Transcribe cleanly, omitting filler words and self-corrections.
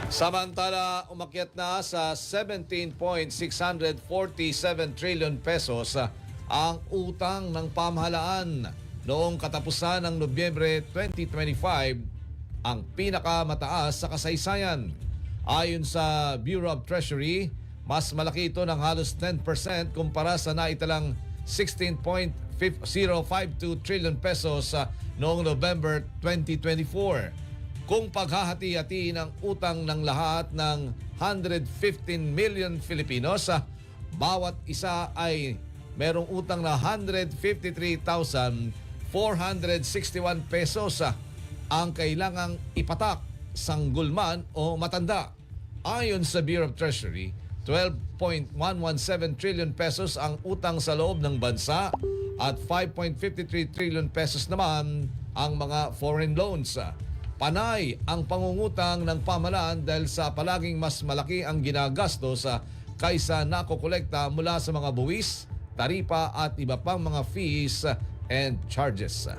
Samantala, umakyat na sa 17.647 trillion pesos ang utang ng pamahalaan noong katapusan ng Nobyembre 2025, ang pinakamataas sa kasaysayan. Ayon sa Bureau of Treasury, mas malaki ito ng halos 10% kumpara sa naitalang 16.052 trillion pesos noong November 2024. Kung paghahati-hati ng utang ng lahat ng 115 million Filipinos, bawat isa ay merong utang na 153,461 pesos ang kailangang ipatak, sanggulman o matanda. Ayon sa Bureau of Treasury, 12.117 trillion pesos ang utang sa loob ng bansa at 5.53 trillion pesos naman ang mga foreign loans. Panay ang pangungutang ng pamahalaan dahil sa palaging mas malaki ang ginagastos kaysa nakokolekta mula sa mga buwis, taripa at iba pang mga fees and charges.